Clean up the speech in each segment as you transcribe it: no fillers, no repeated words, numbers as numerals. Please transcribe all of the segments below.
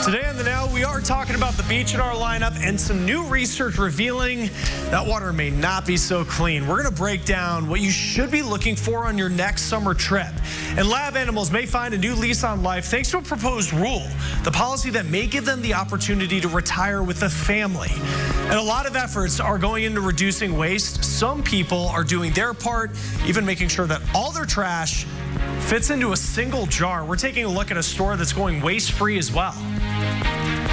Today on The Now, we are talking about the beach in our lineup and some new research revealing that water may not be so clean. We're going to break down what you should be looking for on your next summer trip. And lab animals may find a new lease on life thanks to a proposed rule, the policy that may give them the opportunity to retire with a family. And a lot of efforts are going into reducing waste. Some people are doing their part, even making sure that all their trash fits into a single jar. We're taking a look at a store that's going waste-free as well.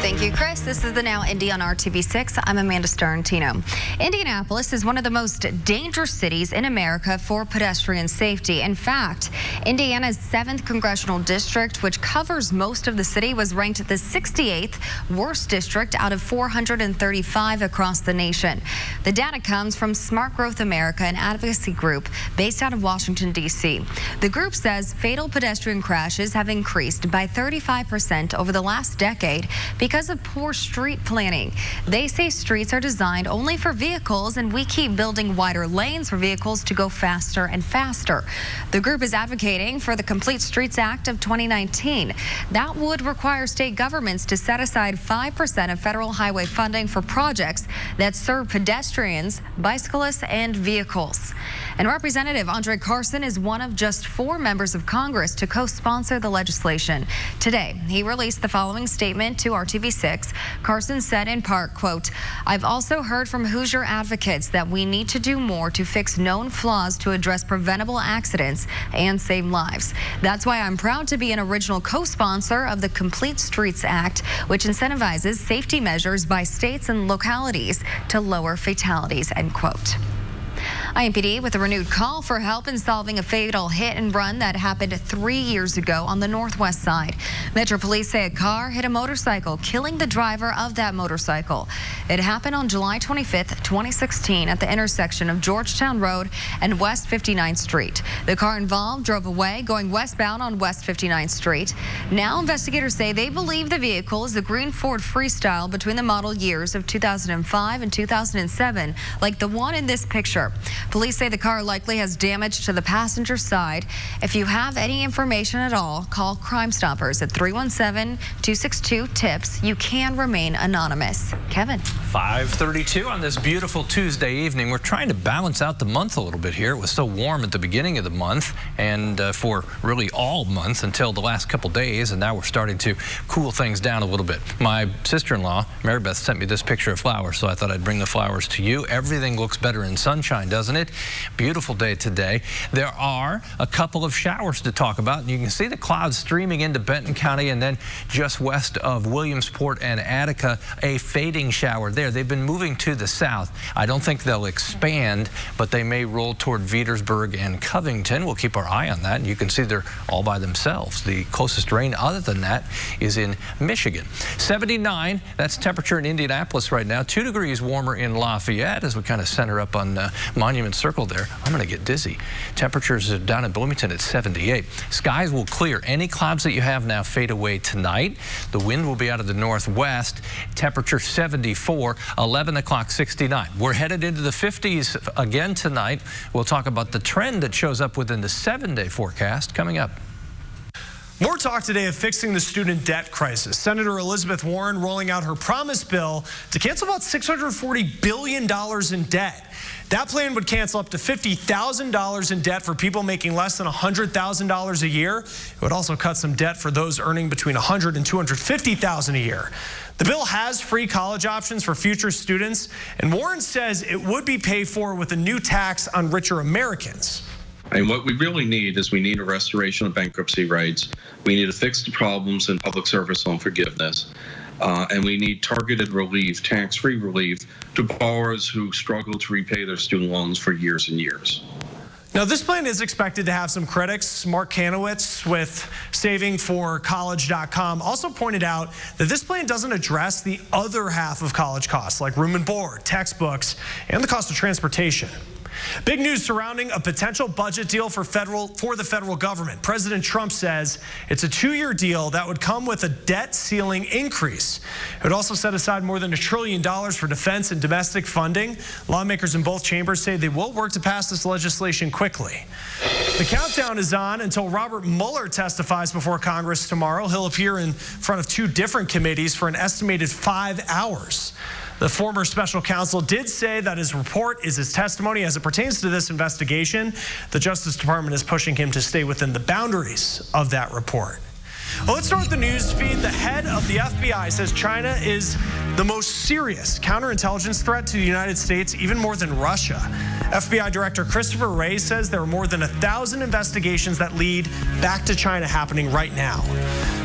Thank you, Chris. This is the Now Indy on RTV6. I'm Amanda Starantino. Indianapolis is one of the most dangerous cities in America for pedestrian safety. In fact, Indiana's 7th congressional district, which covers most of the city, was ranked the 68th worst district out of 435 across the nation. The data comes from Smart Growth America, an advocacy group based out of Washington, D.C. The group says fatal pedestrian crashes have increased by 35% over the last decade because of poor street planning. They say streets are designed only for vehicles, and we keep building wider lanes for vehicles to go faster and faster. The group is advocating for the Complete Streets Act of 2019. That would require state governments to set aside 5% of federal highway funding for projects that serve pedestrians, bicyclists, and vehicles. And Representative Andre Carson is one of just 4 members of Congress to co-sponsor the legislation. Today, he released the following statement to RTV6. Carson said in part, quote, "I've also heard from Hoosier advocates that we need to do more to fix known flaws to address preventable accidents and save lives. That's why I'm proud to be an original co-sponsor of the Complete Streets Act, which incentivizes safety measures by states and localities to lower fatalities," end quote. IMPD with a renewed call for help in solving a fatal hit and run that happened 3 years ago on the northwest side. Metro Police say a car hit a motorcycle, killing the driver of that motorcycle. It happened on July 25th, 2016 at the intersection of Georgetown Road and West 59th Street. The car involved drove away going westbound on West 59th Street. Now investigators say they believe the vehicle is a green Ford Freestyle between the model years of 2005 and 2007, like the one in this picture. Police say the car likely has damage to the passenger side. If you have any information at all, call Crime Stoppers at 317-262-TIPS. You can remain anonymous. Kevin. 5:32 on this beautiful Tuesday evening. We're trying to balance out the month a little bit here. It was so warm at the beginning of the month and for really all month until the last couple days, and now we're starting to cool things down a little bit. My sister-in-law, Mary Beth, sent me this picture of flowers, so I thought I'd bring the flowers to you. Everything looks better in sunshine, doesn't it? Beautiful day today. There are a couple of showers to talk about, and you can see the clouds streaming into Benton County, and then just west of Williamsport and Attica, a fading shower there. They've been moving to the south. I don't think they'll expand, but they may roll toward Veedersburg and Covington. We'll keep our eye on that, and you can see they're all by themselves. The closest rain other than that is in Michigan. 79, that's temperature in Indianapolis right now. 2 degrees warmer in Lafayette as we kind of center up on Monument Circle there. I'm going to get dizzy. Temperatures down in Bloomington at 78. Skies will clear. Any clouds that you have now fade away tonight. The wind will be out of the northwest. Temperature 74, 11 o'clock 69. We're headed into the 50s again tonight. We'll talk about the trend that shows up within the 7-day forecast coming up. More talk today of fixing the student debt crisis. Senator Elizabeth Warren rolling out her promise bill to cancel about $640 billion in debt. That plan would cancel up to $50,000 in debt for people making less than $100,000 a year. It would also cut some debt for those earning between $100,000 and $250,000 a year. The bill has free college options for future students, and Warren says it would be paid for with a new tax on richer Americans. And what we really need is we need a restoration of bankruptcy rights. We need to fix the problems in public service loan forgiveness. And we need targeted relief, tax-free relief, to borrowers who struggle to repay their student loans for years and years. Now, this plan is expected to have some critics. Mark Kanowitz with savingforcollege.com also pointed out that this plan doesn't address the other half of college costs, like room and board, textbooks, and the cost of transportation. Big news surrounding a potential budget deal for the federal government. President Trump says it's a 2-year deal that would come with a debt ceiling increase. It would also set aside more than $1 trillion for defense and domestic funding. Lawmakers in both chambers say they will work to pass this legislation quickly. The countdown is on until Robert Mueller testifies before Congress tomorrow. He'll appear in front of two different committees for an estimated 5 hours. The former special counsel did say that his report is his testimony as it pertains to this investigation. The Justice Department is pushing him to stay within the boundaries of that report. Well, let's start with the news feed. The head of the FBI says China is the most serious counterintelligence threat to the United States, even more than Russia. FBI Director Christopher Wray says there are more than 1,000 investigations that lead back to China happening right now.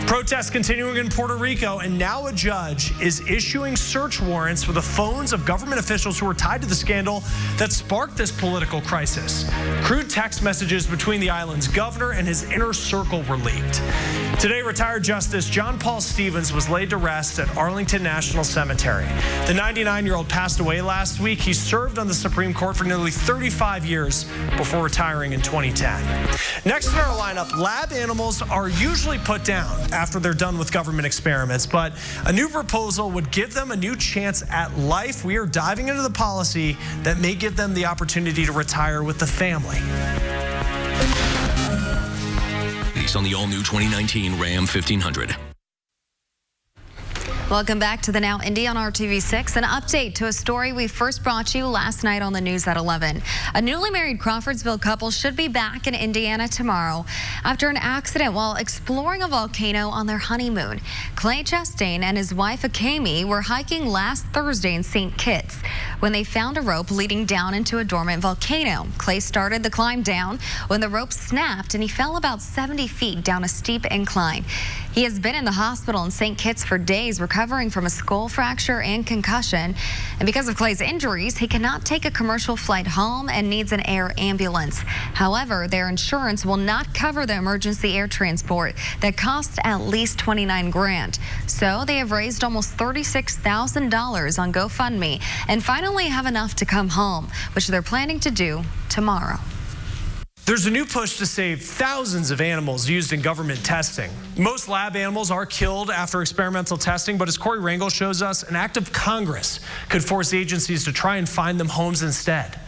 Protests continuing in Puerto Rico, and now a judge is issuing search warrants for the phones of government officials who were tied to the scandal that sparked this political crisis. Crude text messages between the island's governor and his inner circle were leaked. Today, retired Justice John Paul Stevens was laid to rest at Arlington National Cemetery. The 99-year-old passed away last week. He served on the Supreme Court for nearly 35 years before retiring in 2010. Next in our lineup, lab animals are usually put down after they're done with government experiments, but a new proposal would give them a new chance at life. We are diving into the policy that may give them the opportunity to retire with the family. On the all-new 2019 Ram 1500. Welcome back to the Now Indy on RTV6. An update to a story we first brought you last night on the news at 11. A newly married Crawfordsville couple should be back in Indiana tomorrow after an accident while exploring a volcano on their honeymoon. Clay Chastain and his wife Akemi were hiking last Thursday in St. Kitts when they found a rope leading down into a dormant volcano. Clay started the climb down when the rope snapped and he fell about 70 feet down a steep incline. He has been in the hospital in St. Kitts for days, recovering from a skull fracture and concussion. And because of Clay's injuries, he cannot take a commercial flight home and needs an air ambulance. However, their insurance will not cover the emergency air transport that costs at least $29 grand. So they have raised almost $36,000 on GoFundMe and finally have enough to come home, which they're planning to do tomorrow. There's a new push to save thousands of animals used in government testing. Most lab animals are killed after experimental testing, but as Corey Rangel shows us, an act of Congress could force agencies to try and find them homes instead.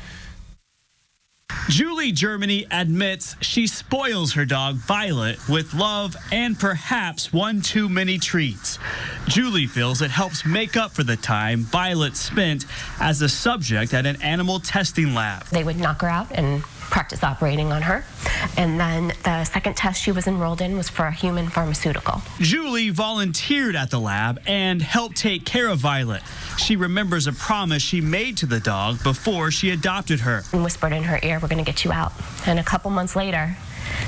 Julie Germany admits she spoils her dog Violet with love and perhaps one too many treats. Julie feels it helps make up for the time Violet spent as a subject at an animal testing lab. They would knock her out and practice operating on her. And then the second test she was enrolled in was for a human pharmaceutical. Julie volunteered at the lab and helped take care of Violet. She remembers a promise she made to the dog before she adopted her. And whispered in her ear, "We're going to get you out." And a couple months later,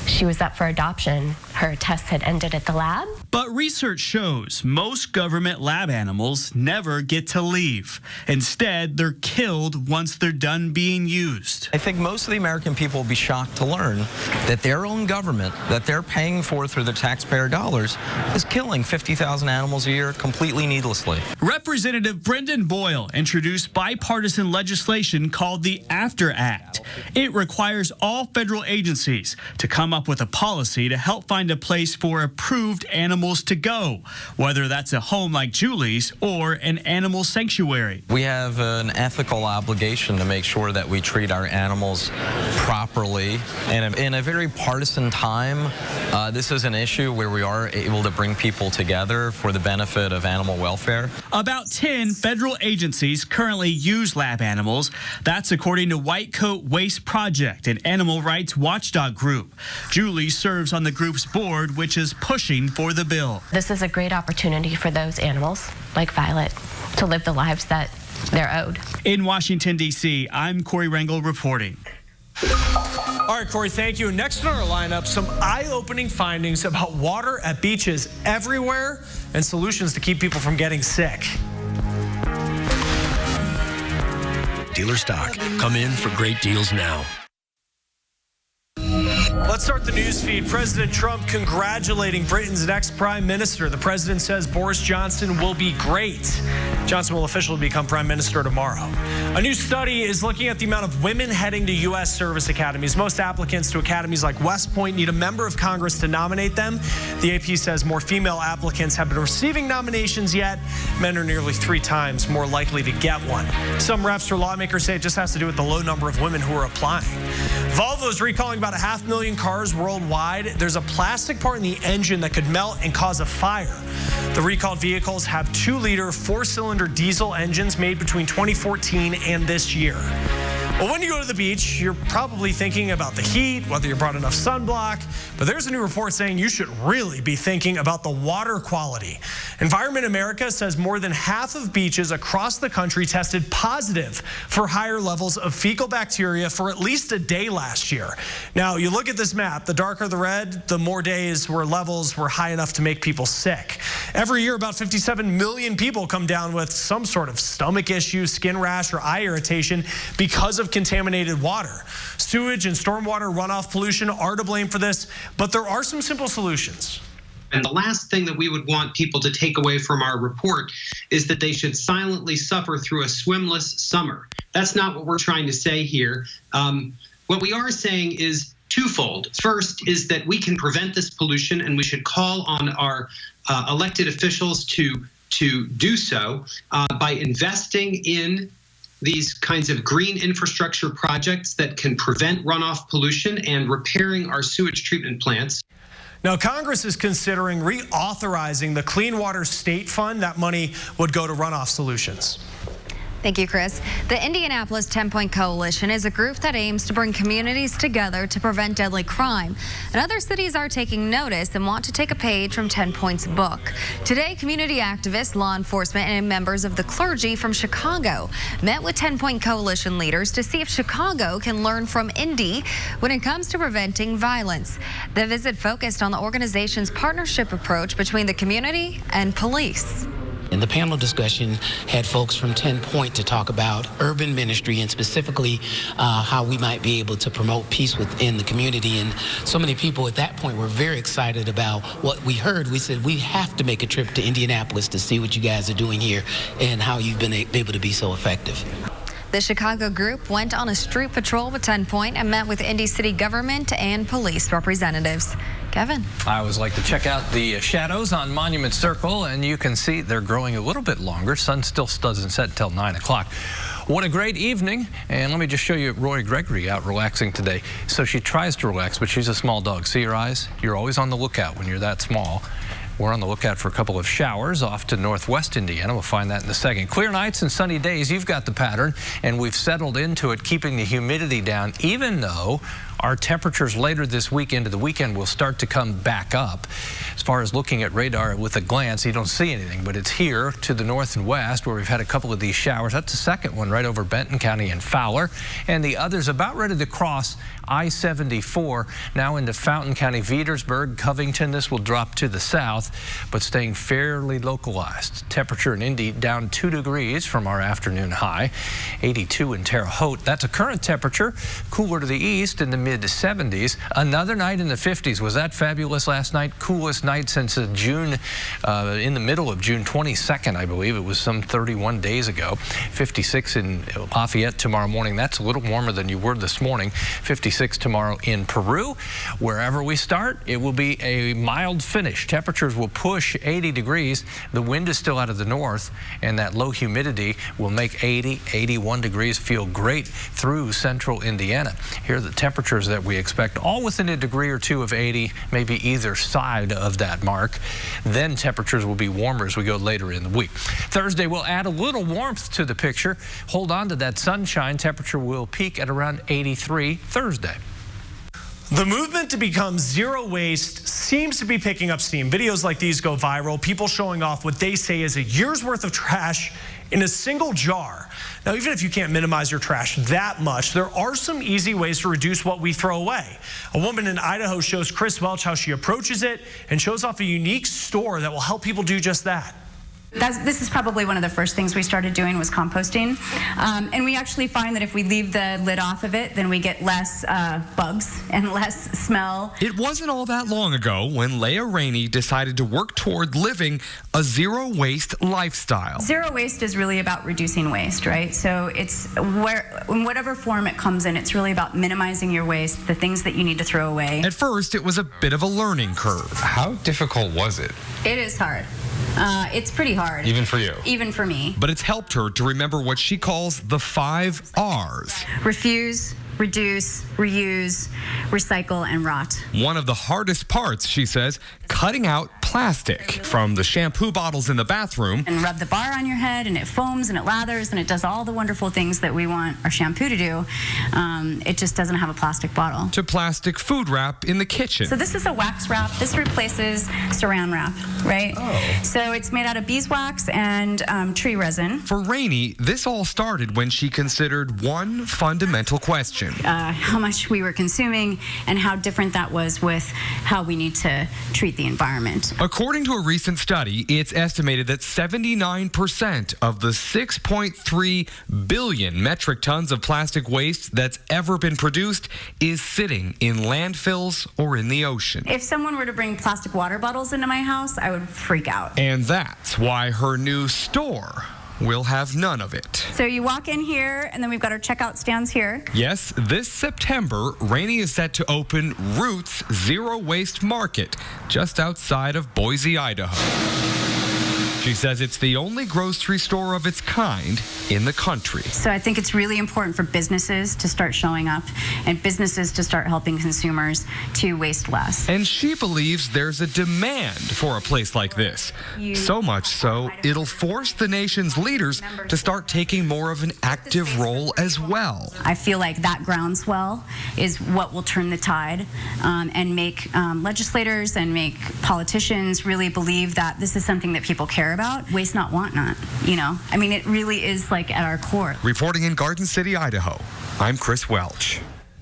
she was up for adoption. Her test had ended at the lab. But research shows most government lab animals never get to leave. Instead, they're killed once they're done being used. I think most of the American people will be shocked to learn that their own government, that they're paying for through their taxpayer dollars, is killing 50,000 animals a year completely needlessly. Representative Brendan Boyle introduced bipartisan legislation called the After Act. It requires all federal agencies to come up with a policy to help find a place for approved animals to go, whether that's a home like Julie's or an animal sanctuary. We have an ethical obligation to make sure that we treat our animals properly. And in a very partisan time, this is an issue where we are able to bring people together for the benefit of animal welfare. About 10 federal agencies currently use lab animals. That's according to White Coat Waste Project, an animal rights watchdog group. Julie serves on the group's board, which is pushing for the bill. This is a great opportunity for those animals, like Violet, to live the lives that they're owed. In Washington, D.C., I'm Corey Rangel reporting. All right, Corey, thank you. Next in our lineup, some eye-opening findings about water at beaches everywhere and solutions to keep people from getting sick. Dealer stock. Come in for great deals now. Let's Let's start the news feed. President Trump congratulating Britain's next prime minister. The president says Boris Johnson will be great. Johnson will officially become prime minister tomorrow. A new study is looking at the amount of women heading to U.S. service academies. Most applicants to academies like West Point need a member of Congress to nominate them. The AP says more female applicants have been receiving nominations, yet men are nearly 3 times more likely to get one. Some reps or lawmakers say it just has to do with the low number of women who are applying. Volvo's recalling about 500,000 cars worldwide. There's a plastic part in the engine that could melt and cause a fire. The recalled vehicles have 2-liter 4-cylinder diesel engines made between 2014 and this year. Well, when you go to the beach, you're probably thinking about the heat, whether you brought enough sunblock, but there's a new report saying you should really be thinking about the water quality. Environment America says more than half of beaches across the country tested positive for higher levels of fecal bacteria for at least a day last year. Now, you look at this map, the darker the red, the more days where levels were high enough to make people sick. Every year, about 57 million people come down with some sort of stomach issue, skin rash, or eye irritation because of contaminated water. Sewage and stormwater runoff pollution are to blame for this, but there are some simple solutions. And the last thing that we would want people to take away from our report is that they should silently suffer through a swimless summer. That's not what we're trying to say here. What we are saying is twofold. First is that we can prevent this pollution, and we should call on our elected officials to do so by investing in these kinds of green infrastructure projects that can prevent runoff pollution and repairing our sewage treatment plants. Now, Congress is considering reauthorizing the Clean Water State Fund. That money would go to runoff solutions. Thank you, Chris. The Indianapolis 10-Point Coalition is a group that aims to bring communities together to prevent deadly crime. And other cities are taking notice and want to take a page from 10 Point's book. Today, community activists, law enforcement, and members of the clergy from Chicago met with 10-Point Coalition leaders to see if Chicago can learn from Indy when it comes to preventing violence. The visit focused on the organization's partnership approach between the community and police. And the panel discussion had folks from 10 Point to talk about urban ministry and specifically how we might be able to promote peace within the community. And so many people at that point were very excited about what we heard. We said, we have to make a trip to Indianapolis to see what you guys are doing here and how you've been able to be so effective. The Chicago group went on a street patrol with 10 Point and met with Indy City government and police representatives. Kevin. I always like to check out the shadows on Monument Circle, and you can see they're growing a little bit longer. Sun still doesn't set until 9 o'clock. What a great evening. And let me just show you Roy Gregory out relaxing today. So she tries to relax, but she's a small dog. See her eyes? You're always on the lookout when you're that small. We're on the lookout for a couple of showers off to northwest Indiana. We'll find that in a second. Clear nights and sunny days. You've got the pattern, and we've settled into it, keeping the humidity down, even though our temperatures later this week into the weekend will start to come back up. As far as looking at radar with a glance, you don't see anything, but it's here to the north and west where we've had a couple of these showers. That's the second one right over Benton County and Fowler, and the other's about ready to cross I-74 now into Fountain County, Vedersburg, Covington. This will drop to the south, but staying fairly localized. Temperature in Indy down 2 degrees from our afternoon high. 82 in Terre Haute. That's a current temperature. Cooler to the east in the mid-70s. Another night in the 50s. Was that fabulous last night? Coolest night since June, in the middle of June 22nd, I believe. It was some 31 days ago. 56 in Lafayette tomorrow morning. That's a little warmer than you were this morning. 56 tomorrow in Peru. Wherever we start, it will be a mild finish. Temperatures will push 80 degrees. The wind is still out of the north, and that low humidity will make 80, 81 degrees feel great through central Indiana. Here are the temperatures that we expect, all within a degree or two of 80, maybe either side of that mark. Then temperatures will be warmer as we go later in the week. Thursday will add a little warmth to the picture. Hold on to that sunshine. Temperature will peak at around 83 Thursday. The movement to become zero waste seems to be picking up steam. Videos like these go viral, people showing off what they say is a year's worth of trash in a single jar. Now, even if you can't minimize your trash that much, there are some easy ways to reduce what we throw away. A woman in Idaho shows Chris Welch how she approaches it and shows off a unique store that will help people do just that. This is probably one of the first things we started doing was composting. And we actually find that if we leave the lid off of it, then we get less bugs and less smell. It wasn't all that long ago when Leah Rainey decided to work toward living a zero-waste lifestyle. Zero waste is really about reducing waste, right? So it's in whatever form it comes in, it's really about minimizing your waste, the things that you need to throw away. At first, it was a bit of a learning curve. How difficult was it? It is hard. It's pretty hard. Even for you? Even for me. But it's helped her to remember what she calls the 5 R's. Refuse, reduce, reuse, recycle, and rot. One of the hardest parts, she says, cutting out plastic from the shampoo bottles in the bathroom. And rub the bar on your head, and it foams, and it lathers, and it does all the wonderful things that we want our shampoo to do. It just doesn't have a plastic bottle. To plastic food wrap in the kitchen. So this is a wax wrap. This replaces saran wrap, right? Oh. So it's made out of beeswax and tree resin. For Rainey, this all started when she considered one fundamental question. How much we were consuming and how different that was with how we need to treat the environment. According to a recent study, it's estimated that 79% of the 6.3 billion metric tons of plastic waste that's ever been produced is sitting in landfills or in the ocean. If someone were to bring plastic water bottles into my house, I would freak out. And that's why her new store will have none of it. So you walk in here, and then we've got our checkout stands here. Yes, this September, Rainey is set to open Roots Zero Waste Market just outside of Boise, Idaho. She says it's the only grocery store of its kind in the country. So I think it's really important for businesses to start showing up and businesses to start helping consumers to waste less. And she believes there's a demand for a place like this. So much so, it'll force the nation's leaders to start taking more of an active role as well. I feel like that groundswell is what will turn the tide and make legislators and make politicians really believe that this is something that people care about. Waste not, want not, you know? I mean, it really is like at our core. Reporting in Garden City, Idaho, I'm Chris Welch.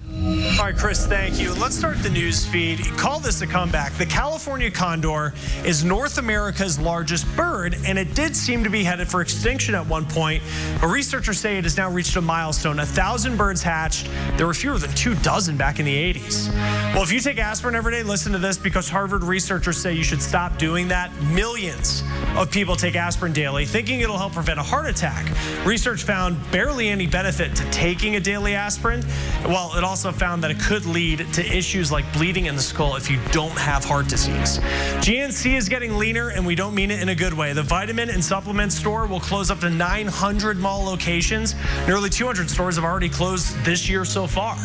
All right, Chris, thank you. Let's start the news feed. Call this a comeback. The California condor is North America's largest bird, and it did seem to be headed for extinction at one point. But researchers say it has now reached a milestone. 1,000 birds hatched. There were fewer than 24 back in the 80s. Well, if you take aspirin every day, listen to this, because Harvard researchers say you should stop doing that. Millions of people take aspirin daily, thinking it'll help prevent a heart attack. Research found barely any benefit to taking a daily aspirin. Well, it also found that it could lead to issues like bleeding in the skull if you don't have heart disease. GNC is getting leaner, and we don't mean it in a good way. The vitamin and supplement store will close up to 900 mall locations. Nearly 200 stores have already closed this year so far.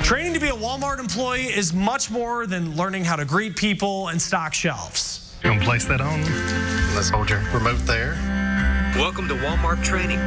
Training to be a Walmart employee is much more than learning how to greet people and stock shelves. You want to place that on? Let's hold your remote there. Welcome to Walmart Training.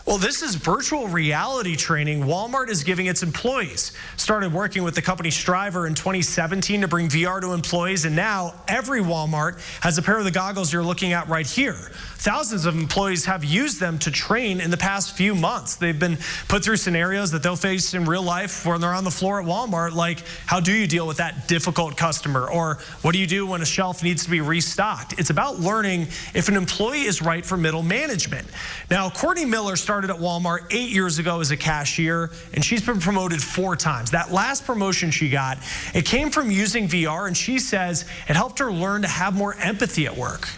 Well, this is virtual reality training Walmart is giving its employees. Started working with the company Striver in 2017 to bring VR to employees, and now every Walmart has a pair of the goggles you're looking at right here. Thousands of employees have used them to train in the past few months. They've been put through scenarios that they'll face in real life when they're on the floor at Walmart, like how do you deal with that difficult customer, or what do you do when a shelf needs to be restocked? It's about learning if an employee is right for middle management. Now, Courtney Miller started at Walmart 8 years ago as a cashier, and she's been promoted 4 times. That last promotion she got, it came from using VR, and she says it helped her learn to have more empathy at work.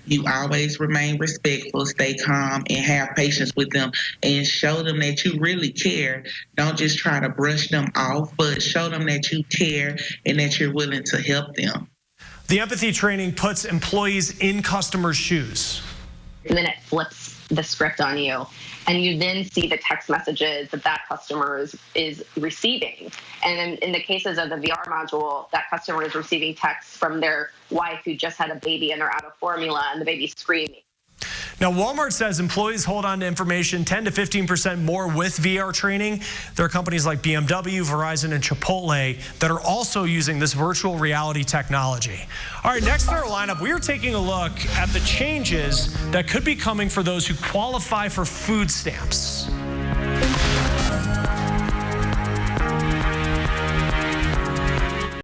You always remain respectful, stay calm, and have patience with them, and show them that you really care. Don't just try to brush them off, but show them that you care and that you're willing to help them. The empathy training puts employees in customers' shoes. And then it flips the script on you, and you then see the text messages that customer is receiving. And in the cases of the VR module, that customer is receiving texts from their wife who just had a baby and they're out of formula and the baby's screaming. Now, Walmart says employees hold on to information 10 to 15% more with VR training. There are companies like BMW, Verizon, and Chipotle that are also using this virtual reality technology. All right, next in our lineup, we are taking a look at the changes that could be coming for those who qualify for food stamps.